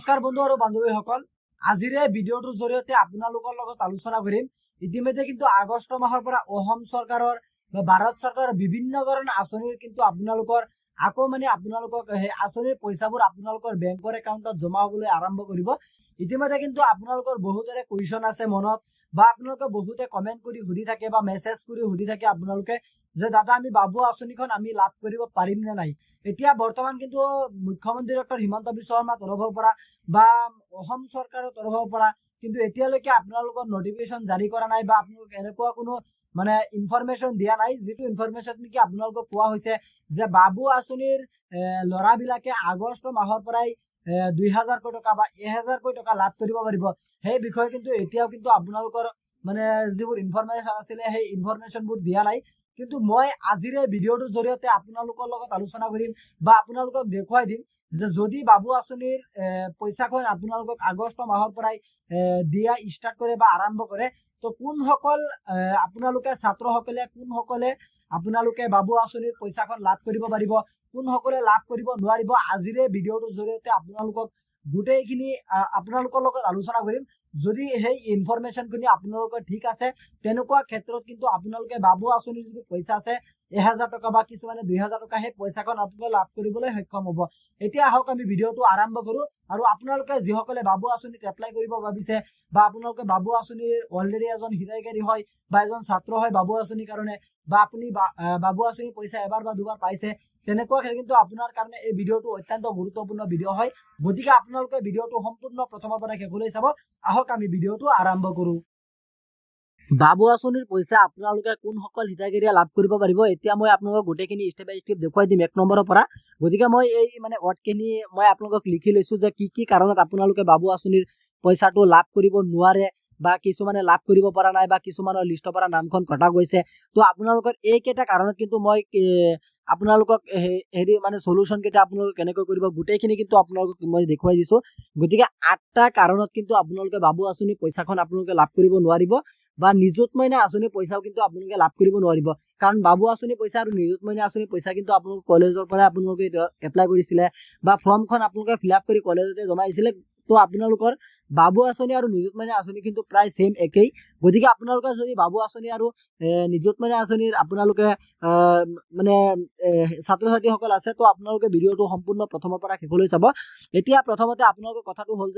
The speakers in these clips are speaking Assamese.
নমস্কাৰ বন্ধু আৰু বান্ধৱীসকল, আজিৰ এই ভিডিঅ'টোৰ জৰিয়তে আপোনালোকৰ লগত আলোচনা কৰিম। ইতিমধ্যে কিন্তু আগষ্ট মাহৰ পৰা অসম চৰকাৰৰ বা ভাৰত চৰকাৰৰ বিভিন্ন ধৰণৰ আঁচনিৰ কিন্তু আপোনালোকৰ আপোনালোকক সেই আঁচনিৰ পইচাবোৰ আপোনালোকৰ বেংকৰ একাউণ্টত জমা হ'বলৈ আৰম্ভ কৰিব। ইতিমধ্যে কিন্তু আপোনালোকৰ বহুতৰে কুৱেশ্যন আছে মনত, বা আপোনালোকে বহুতে কমেণ্ট কৰি সুধি থাকে বা মেছেজ কৰি সুধি থাকে আপোনালোকে যে দাদা আমি বাবু আঁচনিখন আমি লাভ কৰিব পাৰিম নে নাই। এতিয়া বৰ্তমান কিন্তু মুখ্যমন্ত্ৰী ডক্টৰ হিমন্ত বিশ্ব শৰ্মাৰ তৰফৰ পৰা বা অসম চৰকাৰৰ তৰফৰ পৰা কিন্তু এতিয়ালৈকে আপোনালোকৰ নটিফিকেশ্যন জাৰি কৰা নাই বা আপোনালোক এনেকুৱা কোনো ইনফৰমেশ্যন দিয়া নাই, যিটো ইনফৰমেশ্যন নেকি আপোনালোকক কোৱা হৈছে যে বাবু আঁচনিৰ ল'ৰাবিলাকে আগষ্ট মাহৰ পৰাই 2000 টকা বা 1000 টকা লাভ কৰিব পাৰিব। সেই বিষয়ে কিন্তু এতিয়াও কিন্তু আপোনালোকৰ যিবোৰ ইনফৰমেশ্যন আছিলে সেই ইনফৰমেশ্যনবোৰ দিয়া নাই। কিন্তু মই আজিৰ এই ভিডিঅ'টোৰ জৰিয়তে আপোনালোকৰ লগত আলোচনা কৰিম বা আপোনালোকক দেখুৱাই দিম যে যদি বাবু আঁচনিৰ পইচাখন আপোনালোকক আগষ্ট মাহৰ পৰাই দিয়া ষ্টাৰ্ট কৰে বা আৰম্ভ কৰে, তো কোনসকল আপোনালোকে ছাত্ৰসকলে কোনসকলে আপোনালোকে বাবু আঁচনিৰ পইচাখন লাভ কৰিব পাৰিব, কোনসকলে লাভ কৰিব নোৱাৰিব, আজিৰ এই ভিডিঅ'টোৰ জৰিয়তে আপোনালোকক গোটেইখিনি আপোনালোকৰ লগত আলোচনা কৰিম। যদি সেই ইনফৰমেশ্যনখিনি আপোনালোকৰ ঠিক আছে, তেনেকুৱা ক্ষেত্ৰত কিন্তু আপোনালোকে বাবু আঁচনিৰ যিটো পইচা আছে 1000 টকা বা কিছুমানে 2000 টকা, সেই পইচাখন আপোনালোকে লাভ কৰিবলৈ সক্ষম হ'ব। এতিয়া আহক আমি ভিডিঅ'টো আৰম্ভ কৰোঁ। আৰু আপোনালোকে যিসকলে বাবু আঁচনিত এপ্লাই কৰিব ভাবিছে বা আপোনালোকে বাবু আঁচনিৰ অলৰেডি এজন হিতাধিকাৰী হয় বা এজন ছাত্ৰ হয় বাবু আঁচনিৰ কাৰণে, বা আপুনি বাবু আঁচনিৰ পইচা এবাৰ বা দুবাৰ পাইছে, তেনেকুৱা কিন্তু আপোনাৰ কাৰণে এই ভিডিঅ'টো অত্যন্ত গুৰুত্বপূৰ্ণ ভিডিঅ' হয়। গতিকে আপোনালোকে ভিডিঅ'টো সম্পূৰ্ণ প্ৰথমৰ পৰা শেষলৈ চাব। আহক আমি ভিডিঅ'টো আৰম্ভ কৰোঁ। বাবু আঁচনিৰ পইচা আপোনালোকে কোনসকল হিতাধিকাৰীয়ে লাভ কৰিব পাৰিব, এতিয়া মই আপোনালোকক গোটেইখিনি ষ্টেপ বাই ষ্টেপ দেখুৱাই দিম এক নম্বৰৰ পৰা। গতিকে মই এই ৱৰ্ডখিনি মই আপোনালোকক লিখি লৈছোঁ যে কি কাৰণত আপোনালোকে বাবু আঁচনিৰ পইচাটো লাভ কৰিব নোৱাৰে, বা কিছুমানে লাভ কৰিব পৰা নাই, বা কিছুমানৰ লিষ্টৰ পৰা নামখন কটা গৈছে। তো আপোনালোকৰ এইকেইটা কাৰণত কিন্তু মই আপোনালোকক সলিউশ্যন কেইটা আপোনালোকে কেনেকৈ কৰিব গোটেইখিনি কিন্তু আপোনালোকক মই দেখুৱাই দিছোঁ। গতিকে 8টা কাৰণত কিন্তু আপোনালোকে বাবু আঁচনিৰ পইচাখন আপোনালোকে লাভ কৰিব নোৱাৰিব, বা নিযুত মইনা আঁচনিৰ পইচাও কিন্তু আপোনালোকে লাভ কৰিব নোৱাৰিব। কাৰণ বাবু আঁচনিৰ পইচা আৰু নিযুত মইনা আঁচনিৰ পইচা কিন্তু আপোনালোকে কলেজৰ পৰা আপোনালোকে এপ্লাই কৰিছিলে বা ফৰ্মখন আপোনালোকে ফিল আপ কৰি কলেজতে জমা দিছিলে। তো আপোনালোকৰ বাবু আঁচনি আৰু নিযুত মইনা আঁচনি কিন্তু প্ৰায় সেম একেই। গতিকে আপোনালোকে যদি বাবু আঁচনি আৰু নিযুত মইনা আঁচনিৰ আপোনালোকে ছাত্ৰ ছাত্ৰীসকল আছে, তো আপোনালোকে ভিডিঅ'টো সম্পূৰ্ণ প্ৰথমৰ পৰা শেষলৈ চাব। এতিয়া প্ৰথমতে আপোনালোকৰ কথাটো হ'ল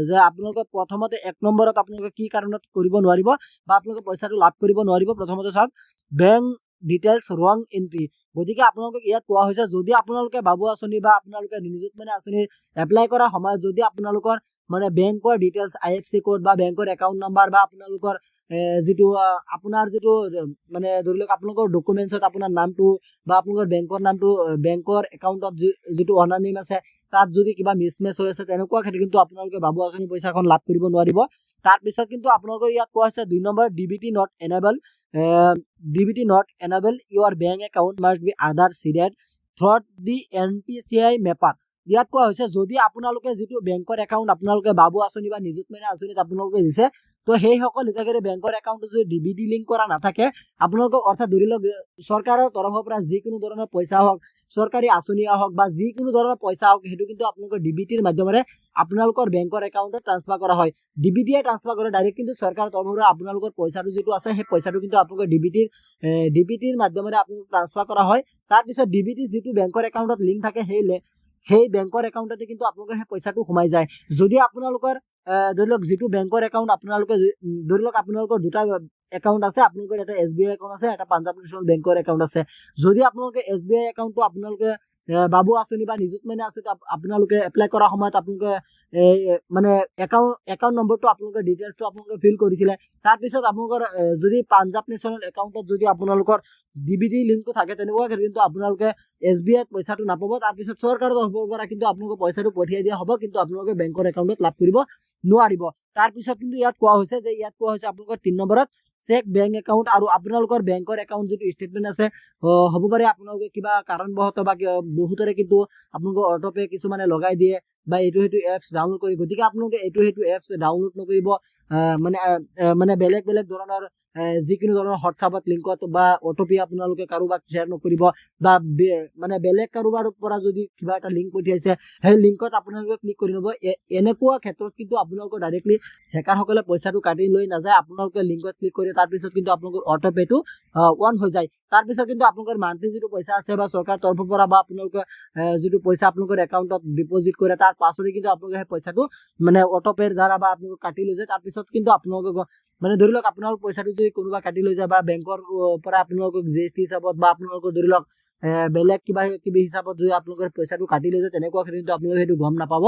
যে আপোনালোকে প্ৰথমতে 1 নম্বৰত আপোনালোকে কি কাৰণত কৰিব নোৱাৰিব বা আপোনালোকে পইচাটো লাভ কৰিব নোৱাৰিব। প্ৰথমতে চাওক, বেংক ডিটেইলছ ৰং এন্ট্ৰি। গতিকে আপোনালোকক ইয়াত কোৱা হৈছে যদি আপোনালোকে বাবু আঁচনি বা আপোনালোকে নিযুত মইনা আঁচনিৰ এপ্লাই কৰাৰ সময়ত যদি আপোনালোকৰ বেংকৰ ডিটেইলছ, IFC কোড বা বেংকৰ একাউণ্ট নাম্বাৰ বা আপোনালোকৰ আপোনাৰ যিটো ধৰি লওক আপোনালোকৰ ডকুমেণ্টছত আপোনাৰ নামটো বা আপোনালোকৰ বেংকৰ নামটো, বেংকৰ একাউণ্টত যিটো অনাৰ নেম আছে তাত যদি কিবা মিছমেচ হৈ আছে, তেনেকুৱা ক্ষেত্ৰত কিন্তু আপোনালোকে বাবু আঁচনি পইচাখন লাভ কৰিব নোৱাৰিব। তাৰপিছত কিন্তু আপোনালোকৰ ইয়াত কোৱা হৈছে 2 number, DBT not enable। DBT not enable, your bank account must be Aadhaar seeded through the NPCI mapper। ইয়াত কোৱা হৈছে যদি আপোনালোকে যিটো বেংকৰ একাউণ্ট আপোনালোকে বাবু আঁচনি বা নিযুত মইনা আঁচনিত আপোনালোকে দিছে, তো সেইসকল হিতাধিকাৰী বেংকৰ একাউণ্টত যদি DBT লিংক কৰা নাথাকে, আপোনালোকক অৰ্থাৎ ধৰি লওক চৰকাৰৰ তৰফৰ পৰা যিকোনো ধৰণৰ পইচা হওক, চৰকাৰী আঁচনি হওক বা যিকোনো ধৰণৰ পইচা হওক, সেইটো কিন্তু আপোনালোকৰ DBTৰ মাধ্যমেৰে আপোনালোকৰ বেংকৰ একাউণ্টত ট্ৰান্সফাৰ কৰা হয়। DBTয়ে ট্ৰান্সফাৰ কৰে ডাইৰেক্ট, কিন্তু চৰকাৰৰ তৰফৰ পৰা আপোনালোকৰ পইচাটো যিটো আছে সেই পইচাটো কিন্তু আপোনালোকৰ DBTৰ মাধ্যমেৰে আপোনালোক ট্ৰান্সফাৰ কৰা হয়। তাৰপিছত DBT যিটো বেংকৰ একাউণ্টত লিংক থাকে, সেই বেংকৰ একাউণ্টতে কিন্তু আপোনালোকৰ সেই পইচাটো সোমাই যায়। যদি আপোনালোকৰ ধৰি লওক যিটো বেংকৰ একাউণ্ট আপোনালোকে ধৰি লওক আপোনালোকৰ দুটা একাউণ্ট আছে, আপোনালোকৰ এটা SBI একাউণ্ট আছে, এটা পাঞ্জাৱ নেশ্যনেল বেংকৰ একাউণ্ট আছে। যদি আপোনালোকে SBI একাউণ্টটো আপোনালোকে বাবু আঁচনি বা নিযুত মইনা আঁচনিত আপোনালোকে এপ্লাই কৰাৰ সময়ত আপোনালোকে একাউণ্ট নম্বৰটো আপোনালোকৰ ডিটেইলছটো আপোনালোকে ফিল কৰিছিলে। তাৰপিছত আপোনালোকৰ যদি পাঞ্জাৱ নেশ্যনেল একাউণ্টত যদি আপোনালোকৰ DBT লিংকটো থাকে, তেনেকুৱা কিন্তু আপোনালোকে SBIত পইচাটো নাপাব। তাৰপিছত চৰকাৰৰ তৰফৰ পৰা কিন্তু আপোনালোকে পইচাটো পঠিয়াই দিয়া হ'ব, কিন্তু আপোনালোকে বেংকৰ একাউণ্টত লাভ কৰিব নোৱাৰিব। তাৰপিছত কিন্তু ইয়াত কোৱা হৈছে আপোনালোকৰ 3 নম্বৰত চেক বেংক একাউণ্ট, আৰু আপোনালোকৰ বেংকৰ একাউণ্ট যিটো ষ্টেটমেণ্ট আছে, হ'ব পাৰে আপোনালোকে কিবা কাৰণবশতঃ বা বহুতৰে কিন্তু আপোনালোকৰ অটোপে কিছুমানে লগাই দিয়ে বা এইটো সেইটো এপছ ডাউনলোড কৰি, গতিকে আপোনালোকে এইটো সেইটো এপছ ডাউনলোড নকৰিব। মানে বেলেগ বেলেগ ধৰণৰ যিকোনো ধৰণৰ হোৱাটছআপত লিংকত বা অ'টিপি আপোনালোকে কাৰোবাক শ্বেয়াৰ নকৰিব, বা মানে বেলেগ কাৰোবাৰ পৰা যদি কিবা এটা লিংক পঠিয়াইছে সেই লিংকত আপোনালোকে ক্লিক কৰি ল'ব। এনেকুৱা ক্ষেত্ৰত কিন্তু আপোনালোকৰ ডাইৰেক্টলি হেকাৰসকলে পইচাটো কাটি লৈ নাযায়। আপোনালোকে লিংকত ক্লিক কৰি তাৰপিছত কিন্তু আপোনালোকৰ অ'টোপেটো অন হৈ যায়। তাৰপিছত কিন্তু আপোনালোকৰ মান্থলি যিটো পইচা আছে বা চৰকাৰৰ তৰফৰ পৰা বা আপোনালোকে যিটো পইচা আপোনালোকৰ একাউণ্টত ডিপজিট কৰে তাৰ পাছতে কিন্তু আপোনালোকে সেই পইচাটো মানে অ'টোপেৰ দ্বাৰা বা আপোনালোকে কাটি লৈ যায়। তাৰপিছত কিন্তু আপোনালোকে মানে ধৰি লওক আপোনালোকৰ পইচাটো যদি কোনোবা কাটি লৈ যায় বা বেংকৰ পৰা আপোনালোকক GST হিচাপত বা আপোনালোকৰ ধৰি লওক বেলেগ কিবা কিবি হিচাপত যদি আপোনালোকৰ পইচাটো কাটি লৈ যায়, তেনেকুৱা কিন্তু আপোনালোকে সেইটো গম নাপাব।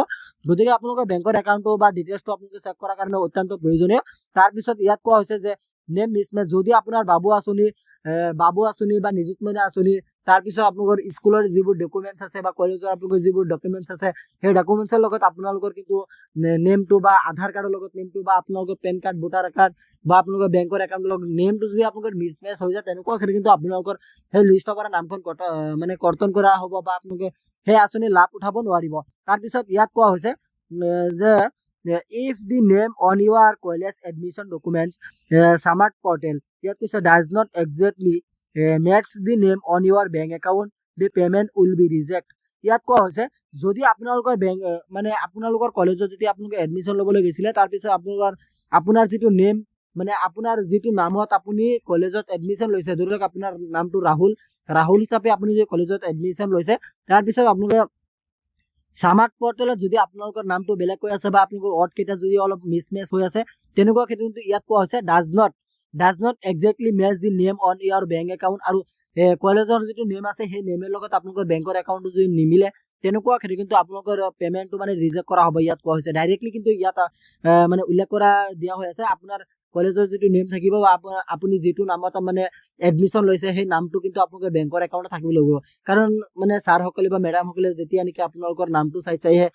গতিকে আপোনালোকৰ বেংকৰ একাউণ্টটো বা ডিটেইলছটো আপোনালোকে চেক কৰাৰ কাৰণে অত্যন্ত প্ৰয়োজনীয়। তাৰপিছত ইয়াত কোৱা হৈছে যে নেম মিছমেচ, যদি আপোনাৰ বাবু আঁচনি বা নিযুত মইনা আঁচনি, তাৰপিছত আপোনালোকৰ স্কুলৰ যিবোৰ ডকুমেণ্টছ আছে বা কলেজৰ আপোনালোকৰ যিবোৰ ডকুমেণ্টছ আছে সেই ডকুমেণ্টছৰ লগত আপোনালোকৰ কিন্তু নেমটো বা আধাৰ কাৰ্ডৰ লগত নেমটো বা আপোনালোকৰ পেন কাৰ্ড, ভোটাৰ কাৰ্ড বা আপোনালোকৰ বেংকৰ একাউণ্টৰ লগত নেমটো যদি আপোনালোকৰ মিছমেচ হৈ যায়, তেনেকুৱা ক্ষেত্ৰত কিন্তু আপোনালোকৰ সেই লিষ্টৰ পৰা নামখন মানে কৰ্তন কৰা হ'ব বা আপোনালোকে সেই আঁচনিৰ লাভ উঠাব নোৱাৰিব। তাৰপিছত ইয়াত কোৱা হৈছে যে if the name on your college admission documents smart portal, ইয়াত কৈছে does not exactly match the name on your bank account, the payment will be reject। ইয়াত কোৱা হৈছে যদি আপোনালোকৰ বেংক মানে আপোনালোকৰ কলেজত যদি আপোনালোকে এডমিশ্যন ল'বলৈ গৈছিলে, তাৰপিছত আপোনাৰ যিটো নেম মানে আপোনাৰ যিটো নামত আপুনি কলেজত এডমিশ্যন লৈছে, ধৰি লওক আপোনাৰ নামটো ৰাহুল হিচাপে আপুনি যে কলেজত এডমিশ্যন লৈছে, তাৰপিছত আপোনালোকে স্মাৰ্ট পৰ্টেলত যদি আপোনালোকৰ নামটো বেলেগকৈ আছে বা আপোনালোকৰ ৱৰ্ড কেইটা যদি অলপ মিছমেচ হৈ আছে, তেনেকুৱা ক্ষেত্ৰত ইয়াত কোৱা হৈছে does not exactly match the name on year bank account. আৰু কলেজৰ যিটো নেম আছে সেই নেমৰ লগত আপোনালোকৰ বেংকৰ একাউণ্টটো যদি নিমিলে, তেনেকুৱা ক্ষেত্ৰত কিন্তু আপোনালোকৰ পেমেণ্টটো মানে ৰিজেক্ট কৰা হ'ব। ইয়াত কোৱা হৈছে ডাইৰেক্টলি কিন্তু ইয়াত মানে উল্লেখ কৰা দিয়া হৈ আছে আপোনাৰ কলেজৰ যিটো নেম থাকিব বা আপুনি যিটো নামত মানে এডমিশ্যন লৈছে সেই নামটো কিন্তু আপোনালোকৰ বেংকৰ একাউণ্টত থাকিব লাগিব। কাৰণ মানে ছাৰসকলে বা মেডামসকলে যেতিয়া নেকি আপোনালোকৰ নামটো চাইহে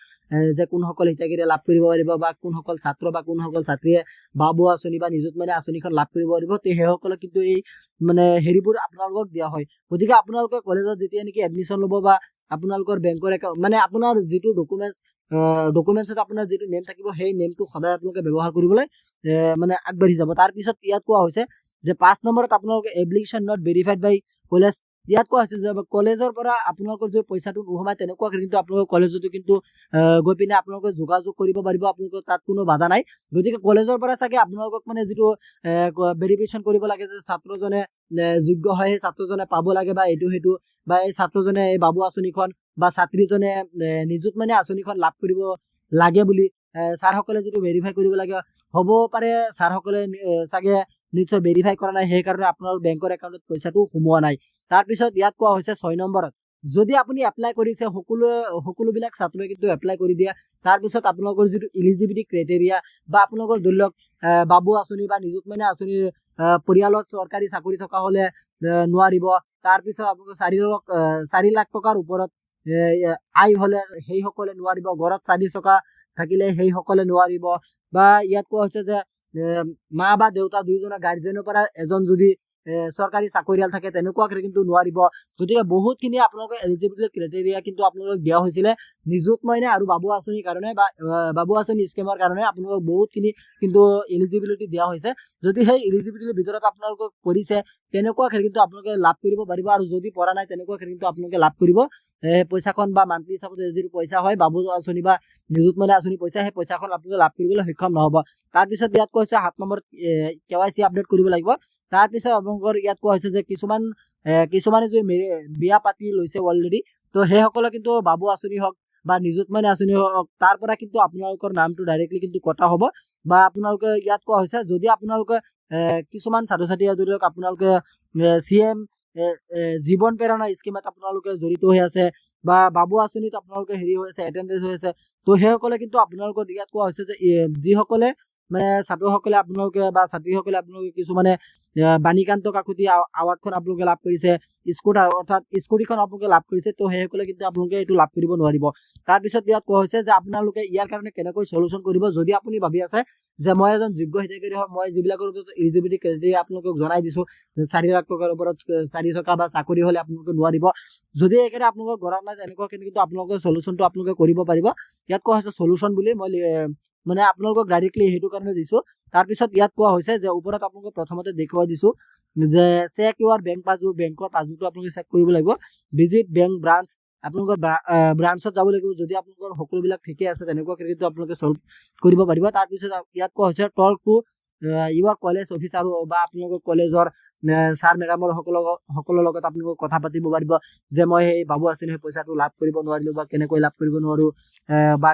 যে কোনসকল হিতাধিকাৰীয়ে লাভ কৰিব পাৰিব বা কোনসকল ছাত্ৰ বা কোনসকল ছাত্ৰীয়ে বাবু আঁচনি বা নিযুত মইনা আঁচনিখন লাভ কৰিব পাৰিব, সেইসকলক কিন্তু এই মানে হেৰিবোৰ আপোনালোকক দিয়া হয়। গতিকে আপোনালোকে কলেজত যেতিয়া নেকি এডমিশ্যন ল'ব বা আপোনালোকৰ বেংকৰ একাউণ্ট মানে আপোনাৰ যিটো ডকুমেণ্টছত আপোনাৰ যিটো নেম থাকিব সেই নেমটো সদায় আপোনালোকে ব্যৱহাৰ কৰিবলৈ মানে আগবাঢ়ি যাব। তাৰপিছত ইয়াত কোৱা হৈছে যে 5 নম্বৰত আপোনালোকে application not verified by college. ইয়াত কোৱা হৈছে যে কলেজৰ পৰা আপোনালোকৰ যদি পইচাটো নোসোমায়, তেনেকুৱা কিন্তু আপোনালোকৰ কলেজতো কিন্তু গৈ পিনে আপোনালোকে যোগাযোগ কৰিব পাৰিব, আপোনালোকৰ তাত কোনো বাধা নাই। গতিকে কলেজৰ পৰা চাগে আপোনালোকক মানে যিটো ভেৰিফিকেশ্যন কৰিব লাগে যে ছাত্ৰজনে যোগ্য হয়, সেই ছাত্ৰজনে পাব লাগে বা এইটো সেইটো, বা এই ছাত্ৰজনে এই বাবু আঁচনিখন বা ছাত্ৰীজনে নিযুত মইনা আঁচনিখন লাভ কৰিব লাগে বুলি ছাৰসকলে যিটো ভেৰিফাই কৰিব লাগে, হ'ব পাৰে ছাৰসকলে চাগে নিশ্চয় ভেৰিফাই কৰা নাই, সেইকাৰণে আপোনাৰ বেংকৰ একাউণ্টত পইচাটো সোমোৱা নাই। তাৰপিছত ইয়াত কোৱা হৈছে 6 নম্বৰত যদি আপুনি এপ্লাই কৰিছে, সকলোবিলাক ছাত্ৰই কিন্তু এপ্লাই কৰি দিয়ে। তাৰপিছত আপোনালোকৰ যিটো ইলিজিবিলিটি ক্ৰাইটেৰিয়া বা আপোনালোকৰ ধৰি লওক বাবু আঁচনি বা নিযুত মইনা আঁচনিৰ পৰিয়ালত চৰকাৰী চাকৰি থকা হ'লে নোৱাৰিব। তাৰপিছত আপোনালোকৰ 4 লাখ টকাৰ ওপৰত আয় হ'লে সেইসকলে নোৱাৰিব, ঘৰত 4 চকা থাকিলে সেইসকলে নোৱাৰিব, বা ইয়াত কোৱা হৈছে যে মা বা দেউতা দুয়োজনৰ গাৰ্জেনৰ পৰা এজন যদি চৰকাৰী চাকৰিয়াল থাকে, তেনেকুৱা কিন্তু নোৱাৰিব। গতিকে বহুতখিনি আপোনালোকৰ এলিজিবিলিটি ক্ৰাইটেৰিয়া কিন্তু আপোনালোকক দিয়া হৈছিলে নিযুত মইনা আৰু বাবু আঁচনিৰ কাৰণে বা বাবু আঁচনি স্কিমৰ কাৰণে আপোনালোকক বহুতখিনি কিন্তু এলিজিবিলিটি দিয়া হৈছে। যদি সেই এলিজিবিলিটিৰ ভিতৰত আপোনালোকক কৰিছে, তেনেকুৱা কিন্তু আপোনালোকে লাভ কৰিব পাৰিব, আৰু যদি পৰা নাই তেনেকুৱা কিন্তু আপোনালোকে লাভ কৰিব পইচাখন বা মান্থলি হিচাপত যিটো পইচা হয় বাবু আঁচনি বা নিযুত মইনা আঁচনি পইচা, সেই পইচাখন আপোনালোকে লাভ কৰিবলৈ সক্ষম নহ'ব। তাৰপিছত ইয়াত কৈছে 7 নম্বৰত KYC আপডেট কৰিব লাগিব। তাৰপিছত আপোনালোকৰ ইয়াত কোৱা হৈছে যে কিছুমানে যদি বিয়া পাতি লৈছে অলৰেডি, তো সেইসকলে কিন্তু বাবু আঁচনি হওক বা নিযুত মইনা আঁচনি হওক, তাৰ পৰা কিন্তু আপোনালোকৰ নামটো ডাইৰেক্টলি কিন্তু কটা হ'ব। বা আপোনালোকে ইয়াত কোৱা হৈছে যদি আপোনালোকে কিছুমান ছাত্ৰ ছাত্ৰী ধৰি লওক আপোনালোকে CM জীৱন প্ৰেৰণা স্কিমত আপোনালোকে জড়িত হৈ আছে বা বাবু আঁচনিত আপোনালোকে হেৰি হৈ আছে, এটেণ্ডেঞ্চ হৈ আছে, তো সেইসকলে কিন্তু আপোনালোকৰ ইয়াত কোৱা হৈছে যে যিসকলে মানে ছাত্ৰসকলে আপোনালোকে বা ছাত্ৰীসকলে আপোনালোকে কিছুমানে বাণীকান্ত কাকতি আৱাৰ্ডখন আপোনালোকে লাভ কৰিছে, স্কুটাৰ অৰ্থাৎ স্কুটিখন আপোনালোকে লাভ কৰিছে। তো সেইসকলে কিন্তু আপোনালোকে এইটো লাভ কৰিব নোৱাৰিব। তাৰপিছত ইয়াত কোৱা হৈছে যে আপোনালোকে ইয়াৰ কাৰণে কেনেকৈ সলিউশ্যন কৰিব। যদি আপুনি ভাবি আছে যে মই এজন যোগ্য হিতাধিকাৰী হয়, মই যিবিলাকৰ ওপৰত এলিজিবিলিটি ক্ৰাইটেৰিয়া আপোনালোকক জনাই দিছো, 4 লাখ টকাৰ ওপৰত চাৰি থকা বা চাকৰি হ'লে আপোনালোকে নোৱাৰিব। যদি এইকাৰণে আপোনালোকৰ ঘৰত নাই তেনেকুৱা কিন্তু আপোনালোকে সলিউশ্যনটো আপোনালোকে কৰিব পাৰিব। ইয়াত কোৱা হৈছে সলিউশ্যন বুলি, মই মানে আপোনালোকক ডাইৰেক্টলি সেইটো কাৰণে দিছো। তাৰপিছত ইয়াত কোৱা হৈছে যে ওপৰত আপোনালোকে প্ৰথমতে দেখুৱাই দিছো যে চেক ইউৰ বেংক পাছবুক, বেংকৰ পাছবুকটো আপোনালোকে চেক কৰিব লাগিব। ভিজিট বেংক ব্ৰাঞ্চ, আপোনালোকৰ ব্ৰাঞ্চত যাব লাগিব। যদি আপোনালোকৰ সকলোবিলাক ঠিকে আছে তেনেকুৱা কিন্তু আপোনালোকে সলভ কৰিব পাৰিব। তাৰপিছত ইয়াত কোৱা হৈছে talk to Euro college officer বা আপোনালোকৰ কলেজৰ ছাৰ মেডামৰ সকলৰ লগত আপোনালোকে কথা পাতিব পাৰিব যে মই সেই বাবু আঁচনি সেই পইচাটো লাভ কৰিব নোৱাৰিলো বা কেনেকৈ লাভ কৰিব নোৱাৰো, বা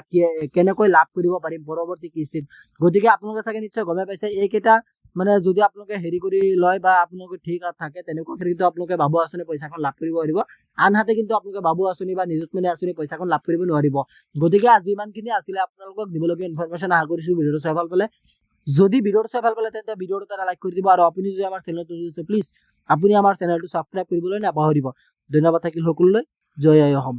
কেনেকৈ লাভ কৰিব পাৰিম পৰৱৰ্তী কিস্তিত। গতিকে আপোনালোকে চাগে নিশ্চয় গমে পাইছে এইকেইটা মানে যদি আপোনালোকে হেৰি কৰি লয় বা আপোনালোকে ঠিক থাকে তেনেকুৱা কিন্তু আপোনালোকে বাবু আঁচনি পইচাখন লাভ কৰিব পাৰিব। আনহাতে কিন্তু আপোনালোকে বাবু আঁচনি বা নিযুতমণি আঁচনি পইচাখন লাভ কৰিব নোৱাৰিব। গতিকে আজি ইমানখিনি আছিলে আপোনালোকক দিবলগীয়া ইনফৰমেশ্যন। আশা কৰিছো ভিডিঅ'টো চাই ভাল পালে। যদি ভিডিঅ'টো চাই ভাল পালে তেন্তে ভিডিঅ'টো এটা লাইক কৰি দিব, আৰু আপুনি যদি আমাৰ চেনেলটো প্লিজ আপুনি আমাৰ চেনেলটো ছাবস্ক্ৰাইব কৰিবলৈ নাপাহৰিব। ধন্যবাদ থাকিল সকলোলৈ। জয় আই অসম।